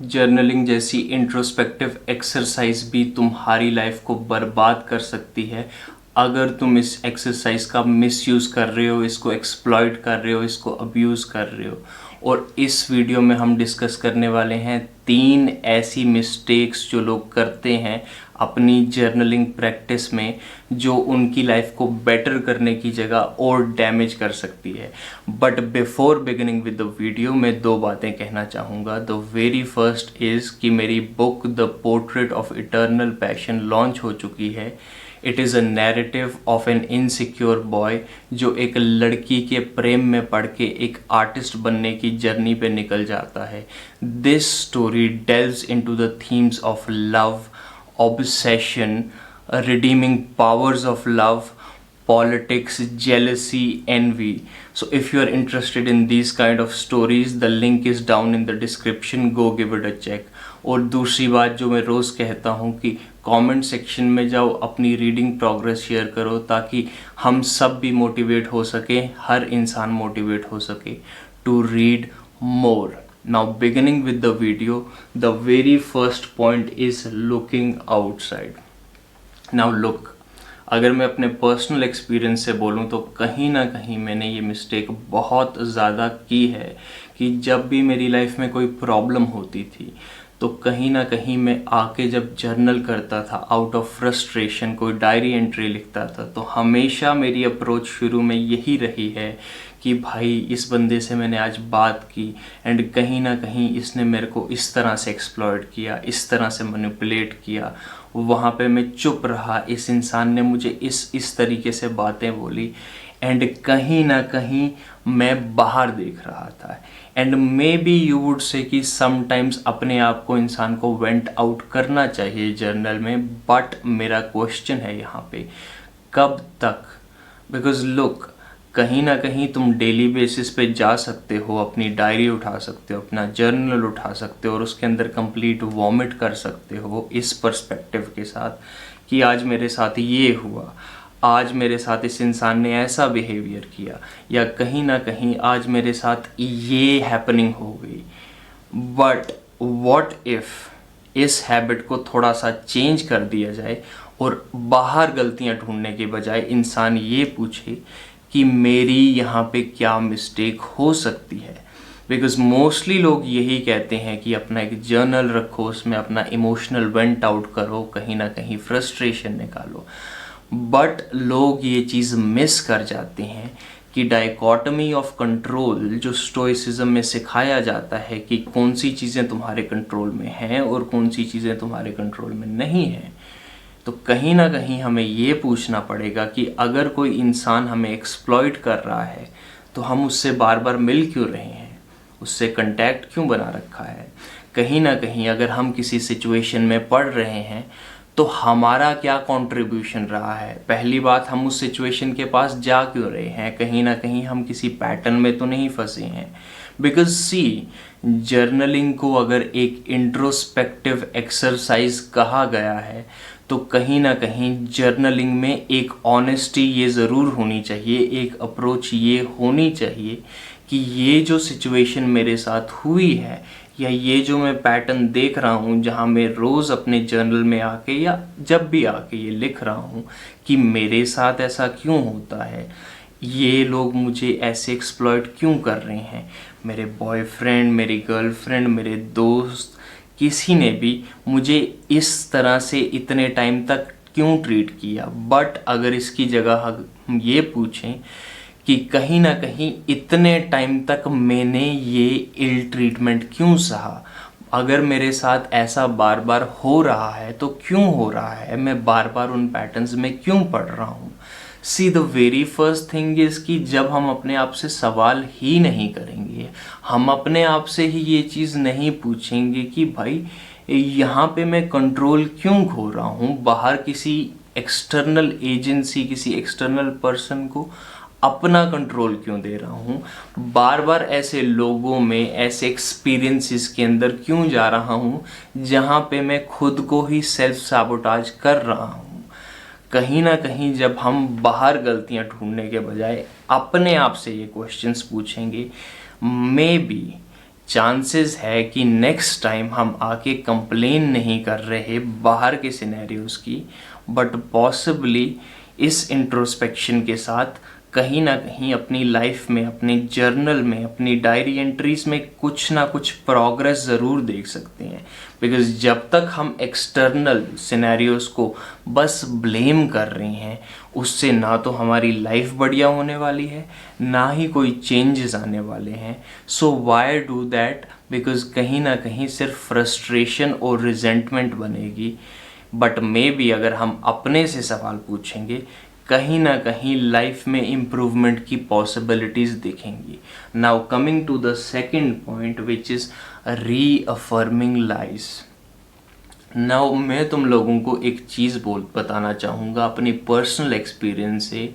Journaling जैसी introspective exercise भी तुम्हारी लाइफ को बर्बाद कर सकती है अगर तुम इस एक्सरसाइज का मिसयूज़ कर रहे हो, इसको एक्सप्लॉइट कर रहे हो, इसको अब्यूज़ कर रहे हो। और इस वीडियो में हम डिस्कस करने वाले हैं 3 ऐसी मिस्टेक्स जो लोग करते हैं अपनी जर्नलिंग प्रैक्टिस में, जो उनकी लाइफ को बेटर करने की जगह और डैमेज कर सकती है। But before beginning with the video मैं 2 बातें कहना चाहूँगा। द वेरी फर्स्ट इज़ कि मेरी book the portrait of eternal passion launch हो चुकी है। It is a narrative of N insecure boy जो एक लड़की के प्रेम में पड़ के एक आर्टिस्ट बनने की जर्नी पे निकल जाता है। This story delves into the themes of love, obsession, redeeming powers of love, politics, jealousy, envy. So if you are interested in these kind of stories, the link is down in the description. Go give it a check. और दूसरी बात जो मैं रोज़ कहता हूँ कि comment section में जाओ, अपनी रीडिंग प्रोग्रेस शेयर करो ताकि हम सब भी मोटिवेट हो सके, हर इंसान मोटिवेट हो सके to read more. Now beginning with the video, the very first point is looking outside. Now look, अगर मैं अपने पर्सनल एक्सपीरियंस से बोलूँ तो कहीं ना कहीं मैंने ये मिस्टेक बहुत ज़्यादा की है कि जब भी मेरी लाइफ में कोई प्रॉब्लम होती थी तो कहीं ना कहीं मैं आके जब जर्नल करता था, आउट ऑफ फ्रस्ट्रेशन कोई डायरी एंट्री लिखता था, तो हमेशा मेरी अप्रोच शुरू में यही रही है कि भाई इस बंदे से मैंने आज बात की एंड कहीं ना कहीं इसने मेरे को इस तरह से एक्सप्लॉइट किया, इस तरह से मैनिपुलेट किया, वहाँ पे मैं चुप रहा, इस इंसान ने मुझे इस तरीके से बातें बोली एंड कहीं ना कहीं मैं बाहर देख रहा था. And may be you would say कि समटाइम्स अपने आप को इंसान को वेंट आउट करना चाहिए जर्नल में. बट मेरा क्वेश्चन है यहाँ पे, कब तक? बिकॉज लुक, कहीं ना कहीं तुम डेली बेसिस पे जा सकते हो, अपनी डायरी उठा सकते हो, अपना जर्नल उठा सकते हो और उसके अंदर कंप्लीट वॉमिट कर सकते हो इस पर्सपेक्टिव के साथ कि आज मेरे साथ ये हुआ, आज मेरे साथ इस इंसान ने ऐसा बिहेवियर किया, या कहीं ना कहीं आज मेरे साथ ये हैपनिंग हो गई. बट व्हाट इफ़ इस हैबिट को थोड़ा सा चेंज कर दिया जाए और बाहर गलतियां ढूंढने के बजाय इंसान ये पूछे कि मेरी यहाँ पे क्या मिस्टेक हो सकती है. बिकॉज मोस्टली लोग यही कहते हैं कि अपना एक जर्नल रखो, उसमें अपना इमोशनल वेंट आउट करो, कहीं ना कहीं फ्रस्ट्रेशन निकालो. बट लोग ये चीज़ मिस कर जाते हैं कि डाइकोटमी ऑफ कंट्रोल जो स्टोइसिज्म में सिखाया जाता है कि कौन सी चीज़ें तुम्हारे कंट्रोल में हैं और कौन सी चीज़ें तुम्हारे कंट्रोल में नहीं हैं. तो कहीं ना कहीं हमें ये पूछना पड़ेगा कि अगर कोई इंसान हमें एक्सप्लॉइट कर रहा है तो हम उससे बार बार मिल क्यों रहे हैं, उससे कांटेक्ट क्यों बना रखा है. कहीं ना कहीं अगर हम किसी सिचुएशन में पड़ रहे हैं तो हमारा क्या कंट्रीब्यूशन रहा है. पहली बात, हम उस सिचुएशन के पास जा क्यों रहे हैं, कहीं ना कहीं हम किसी पैटर्न में तो नहीं फंसे हैं. बिकॉज सी, जर्नलिंग को अगर एक इंट्रोस्पेक्टिव एक्सरसाइज कहा गया है तो कहीं ना कहीं जर्नलिंग में एक ऑनेस्टी ये ज़रूर होनी चाहिए, एक अप्रोच ये होनी चाहिए कि ये जो सिचुएशन मेरे साथ हुई है या ये जो मैं पैटर्न देख रहा हूँ, जहाँ मैं रोज़ अपने जर्नल में आके या जब भी आके ये लिख रहा हूँ कि मेरे साथ ऐसा क्यों होता है, ये लोग मुझे ऐसे एक्सप्लॉइट क्यों कर रहे हैं, मेरे बॉयफ्रेंड, मेरी गर्लफ्रेंड, मेरे दोस्त, किसी ने भी मुझे इस तरह से इतने टाइम तक क्यों ट्रीट किया. बट अगर इसकी जगह हम ये पूछें कि कहीं ना कहीं इतने टाइम तक मैंने ये इल ट्रीटमेंट क्यों सहा, अगर मेरे साथ ऐसा बार बार हो रहा है तो क्यों हो रहा है, मैं बार बार उन पैटर्न्स में क्यों पढ़ रहा हूँ. See, the very first thing is कि जब हम अपने आप से सवाल ही नहीं करेंगे, हम अपने आप से ही ये चीज़ नहीं पूछेंगे कि भाई यहाँ पे मैं कंट्रोल क्यों खो रहा हूँ, बाहर किसी एक्सटर्नल एजेंसी, किसी एक्सटर्नल पर्सन को अपना कंट्रोल क्यों दे रहा हूँ, बार बार ऐसे लोगों में, ऐसे एक्सपीरियंसेस के अंदर क्यों जा रहा हूँ जहाँ पे मैं खुद को ही सेल्फ सैबोटाज कर रहा हूँ. कहीं ना कहीं जब हम बाहर गलतियाँ ढूंढने के बजाय अपने आप से ये क्वेश्चंस पूछेंगे, मे बी चांसेस है कि नेक्स्ट टाइम हम आके कंप्लेन नहीं कर रहे बाहर के सिनेरियोज की, बट पॉसिबली इस इंट्रोस्पेक्शन के साथ कहीं ना कहीं अपनी लाइफ में, अपने जर्नल में, अपनी डायरी एंट्रीज में कुछ ना कुछ प्रोग्रेस ज़रूर देख सकते हैं। बिकॉज जब तक हम एक्सटर्नल सिनेरियोज को बस ब्लेम कर रहे हैं, उससे ना तो हमारी लाइफ बढ़िया होने वाली है, ना ही कोई चेंजेस आने वाले हैं। सो वाई डू दैट? बिकॉज कहीं ना कहीं सिर्फ फ्रस्ट्रेशन और रिजेंटमेंट बनेगी। बट मे बी अगर हम अपने से सवाल पूछेंगे, कहीं ना कहीं लाइफ में इम्प्रूवमेंट की पॉसिबिलिटीज दिखेंगी। Now coming to the second point which is reaffirming lies. Now मैं तुम लोगों को एक चीज़ बताना चाहूँगा अपनी पर्सनल एक्सपीरियंस से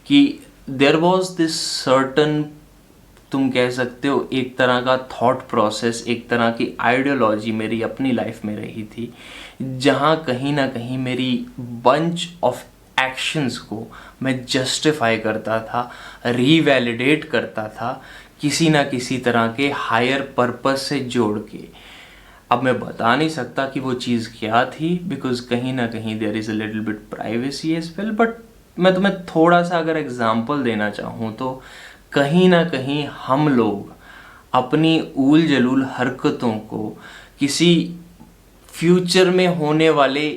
कि देयर वॉज दिस सर्टन, तुम कह सकते हो एक तरह का थॉट प्रोसेस, एक तरह की आइडियोलॉजी मेरी अपनी लाइफ में रही थी, जहाँ कहीं ना कहीं मेरी बंच ऑफ एक्शंस को मैं जस्टिफाई करता था, रीवैलिडेट करता था किसी ना किसी तरह के हायर पर्पस से जोड़ के। अब मैं बता नहीं सकता कि वो चीज़ क्या थी, बिकॉज कहीं ना कहीं there is a little bit privacy as well, but मैं तुम्हें थोड़ा सा अगर एग्जांपल देना चाहूँ तो कहीं ना कहीं हम लोग अपनी ऊल जलूल हरकतों को किसी फ्यूचर में होने वाले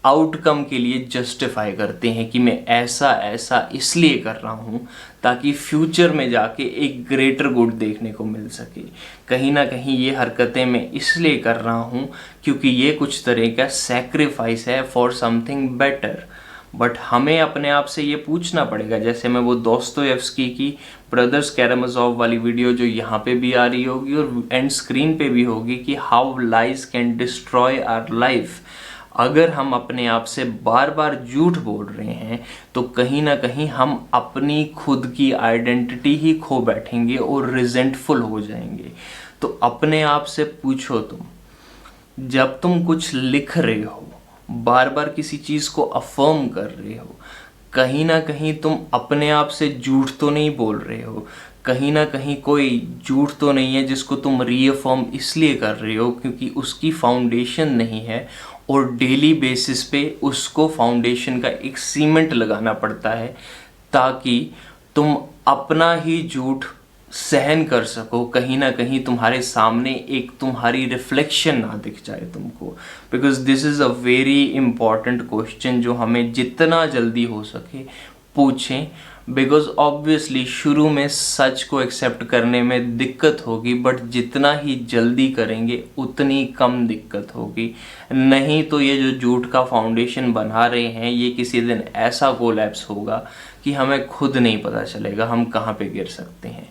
आउटकम के लिए जस्टिफाई करते हैं कि मैं ऐसा ऐसा इसलिए कर रहा हूँ ताकि फ्यूचर में जाके एक ग्रेटर गुड देखने को मिल सके। कहीं ना कहीं ये हरकतें मैं इसलिए कर रहा हूँ क्योंकि ये कुछ तरह का सैक्रिफाइस है फॉर समथिंग बेटर। बट हमें अपने आप से ये पूछना पड़ेगा, जैसे मैं वो दोस्तोयेव्स्की की ब्रदर्स कैरामाज़ोव वाली वीडियो जो यहाँ पे भी आ रही होगी और एंड स्क्रीन पे भी होगी कि how lies can destroy our life. अगर हम अपने आप से बार बार झूठ बोल रहे हैं तो कहीं ना कहीं हम अपनी खुद की आइडेंटिटी ही खो बैठेंगे और रिजेंटफुल हो जाएंगे। तो अपने आप से पूछो, तुम जब तुम कुछ लिख रहे हो, बार बार किसी चीज़ को अफर्म कर रहे हो, कहीं ना कहीं तुम अपने आप से झूठ तो नहीं बोल रहे हो, कहीं ना कहीं कोई झूठ तो नहीं है जिसको तुम रीअफर्म इसलिए कर रहे हो क्योंकि उसकी फाउंडेशन नहीं है और डेली बेसिस पे उसको फाउंडेशन का एक सीमेंट लगाना पड़ता है ताकि तुम अपना ही झूठ सहन कर सको। कहीं ना कहीं तुम्हारे सामने एक तुम्हारी रिफ्लेक्शन ना दिख जाए तुमको। Because this is a very important question जो हमें जितना जल्दी हो सके पूछें। बिकॉज ऑब्वियसली शुरू में सच को एक्सेप्ट करने में दिक्कत होगी, बट जितना ही जल्दी करेंगे उतनी कम दिक्कत होगी। नहीं तो ये जो झूठ का फाउंडेशन बना रहे हैं ये किसी दिन ऐसा कोलैप्स होगा कि हमें खुद नहीं पता चलेगा हम कहाँ पे गिर सकते हैं।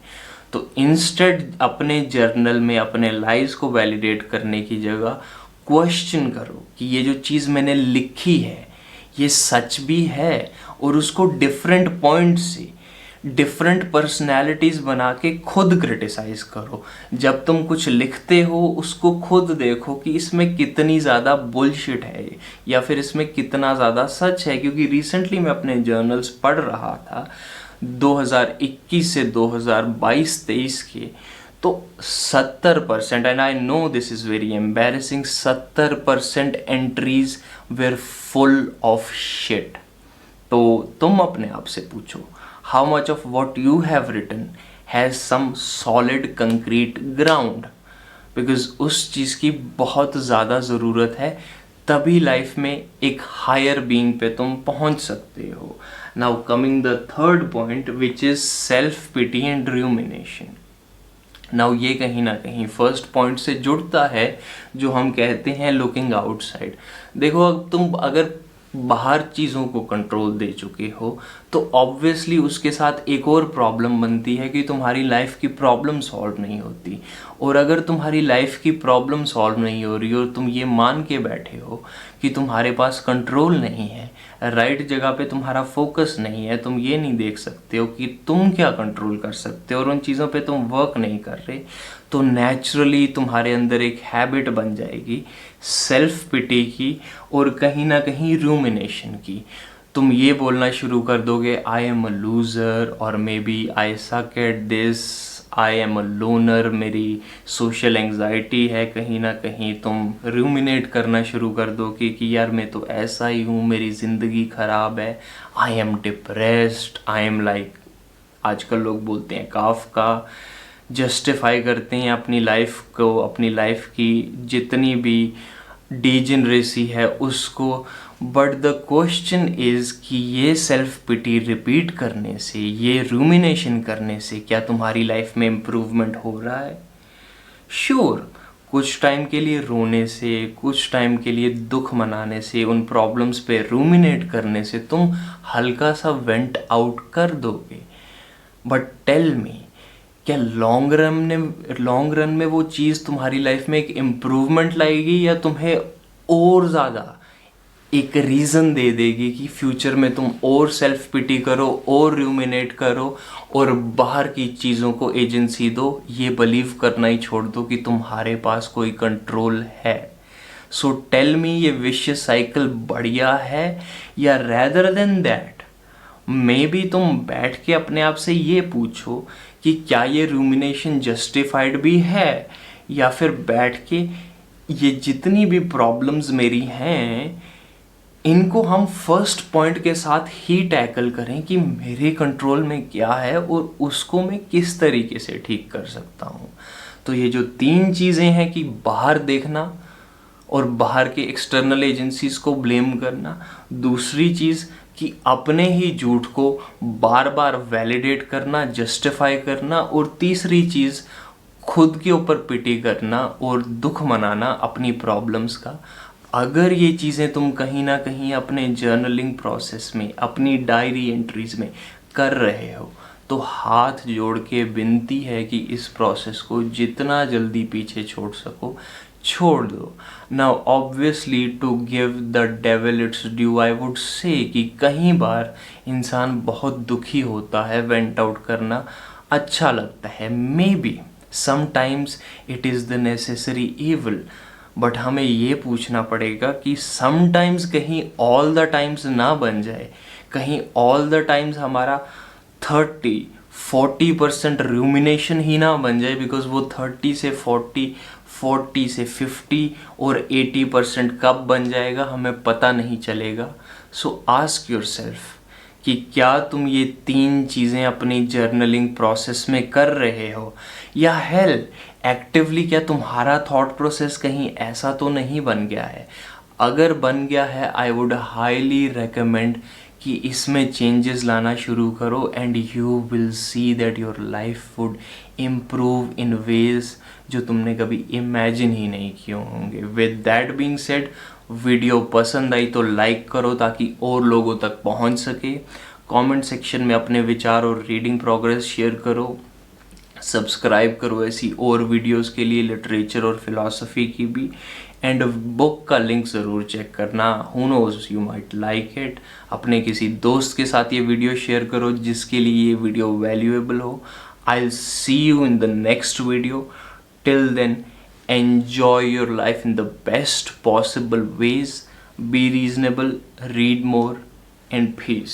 तो इंस्टेड अपने जर्नल में अपने लाइव्स को वैलिडेट करने की जगह क्वेश्चन करो कि ये जो चीज़ मैंने लिखी है ये सच भी है, और उसको डिफरेंट पॉइंट से डिफरेंट पर्सनैलिटीज़ बना के खुद क्रिटिसाइज करो। जब तुम कुछ लिखते हो उसको खुद देखो कि इसमें कितनी ज़्यादा बुलशिट है या फिर इसमें कितना ज़्यादा सच है। क्योंकि रिसेंटली मैं अपने जर्नल्स पढ़ रहा था 2021 से 2022-23 के, तो 70%, and I know this is very embarrassing, 70% entries were full of shit. तो तुम अपने आप से पूछो, how much of what you have written has some solid concrete ground. Because उस चीज़ की बहुत ज़्यादा ज़रूरत है, तभी लाइफ में एक हायर बीइंग पे तुम पहुंच सकते हो। Now coming the third point which is self pity and rumination. Now ये कहीं ना कहीं फर्स्ट पॉइंट से जुड़ता है जो हम कहते हैं लुकिंग आउटसाइड। देखो, तुम अगर बाहर चीज़ों को कंट्रोल दे चुके हो तो ऑब्वियसली उसके साथ एक और प्रॉब्लम बनती है कि तुम्हारी लाइफ की प्रॉब्लम सॉल्व नहीं होती। और अगर तुम्हारी लाइफ की प्रॉब्लम सॉल्व नहीं हो रही और तुम ये मान के बैठे हो कि तुम्हारे पास कंट्रोल नहीं है, राइट जगह पे तुम्हारा फोकस नहीं है, तुम ये नहीं देख सकते हो कि तुम क्या कंट्रोल कर सकते हो और उन चीज़ों पे तुम वर्क नहीं कर रहे, तो नेचुरली तुम्हारे अंदर एक हैबिट बन जाएगी सेल्फ पिटी की और कहीं ना कहीं रूमिनेशन की। तुम ये बोलना शुरू कर दोगे आई एम अ लूज़र, और may be I suck at this, I am a loner, मेरी सोशल एंग्जाइटी है, कहीं ना कहीं तुम रूमिनेट करना शुरू कर दो कि यार मैं तो ऐसा ही हूँ, मेरी ज़िंदगी ख़राब है, I am depressed, I am like, आजकल लोग बोलते हैं काफका, जस्टिफाई करते हैं अपनी लाइफ को, अपनी लाइफ की जितनी भी डिजेनरेसी है उसको। बट द क्वेश्चन इज़ कि ये सेल्फ पिटी रिपीट करने से, ये रूमिनेशन करने से क्या तुम्हारी लाइफ में इम्प्रूवमेंट हो रहा है? श्योर, कुछ टाइम के लिए रोने से, कुछ टाइम के लिए दुख मनाने से, उन प्रॉब्लम्स पे रूमिनेट करने से तुम हल्का सा वेंट आउट कर दोगे। बट टेल मी, क्या लॉन्ग रन में वो चीज़ तुम्हारी लाइफ में एक इम्प्रूवमेंट लाएगी या तुम्हें और ज़्यादा एक रीज़न दे देगी कि फ्यूचर में तुम और सेल्फ पिटी करो और रूमिनेट करो और बाहर की चीज़ों को एजेंसी दो, ये बिलीव करना ही छोड़ दो कि तुम्हारे पास कोई कंट्रोल है? सो टेल मी, ये विशियस साइकिल बढ़िया है या rather than that may be तुम बैठ के अपने आप से ये पूछो कि क्या ये रूमिनेशन जस्टिफाइड भी है, या फिर बैठ के ये जितनी भी प्रॉब्लम्स मेरी हैं इनको हम फर्स्ट पॉइंट के साथ ही टैकल करें कि मेरे कंट्रोल में क्या है और उसको मैं किस तरीके से ठीक कर सकता हूँ। तो ये जो 3 चीज़ें हैं कि बाहर देखना और बाहर के एक्सटर्नल एजेंसीज को ब्लेम करना, दूसरी चीज़ कि अपने ही झूठ को बार बार वैलिडेट करना, जस्टिफाई करना, और तीसरी चीज़ खुद के ऊपर पिटी करना और दुख मनाना अपनी प्रॉब्लम्स का। अगर ये चीज़ें तुम कहीं ना कहीं अपने जर्नलिंग प्रोसेस में, अपनी डायरी एंट्रीज में कर रहे हो, तो हाथ जोड़ के विनती है कि इस प्रोसेस को जितना जल्दी पीछे छोड़ सको छोड़ दो। Now obviously to give the devil its due, I would say कि कहीं बार इंसान बहुत दुखी होता है, वेंट आउट करना अच्छा लगता है, may be sometimes it is the necessary evil. But हमें ये पूछना पड़ेगा कि समटाइम्स कहीं ऑल द टाइम्स ना बन जाए, कहीं ऑल द टाइम्स हमारा 30-40% रूमिनेशन ही ना बन जाए, बिकॉज वो 30 से 40 से 50 और 80% कब बन जाएगा हमें पता नहीं चलेगा। सो आस्क योर सेल्फ कि क्या तुम ये 3 चीज़ें अपनी जर्नलिंग प्रोसेस में कर रहे हो, या हेल एक्टिवली क्या तुम्हारा थॉट प्रोसेस कहीं ऐसा तो नहीं बन गया है? अगर बन गया है, आई वुड हाईली रेकमेंड कि इसमें चेंजेस लाना शुरू करो and you will see that your life would improve in ways जो तुमने कभी इमेजिन ही नहीं किए होंगे। With that being said, video पसंद आई तो लाइक करो ताकि और लोगों तक पहुंच सके। कमेंट सेक्शन में अपने विचार और रीडिंग प्रोग्रेस शेयर करो। सब्सक्राइब करो ऐसी और वीडियोस के लिए, लिटरेचर और फिलॉसफी की भी। एंड बुक का लिंक ज़रूर चेक करना, who knows you might like it. अपने किसी दोस्त के साथ ये वीडियो शेयर करो जिसके लिए ये वीडियो वैल्यूएबल हो। I will see you in the next video. Till then, enjoy your life in the best possible ways, be reasonable, read more, and peace.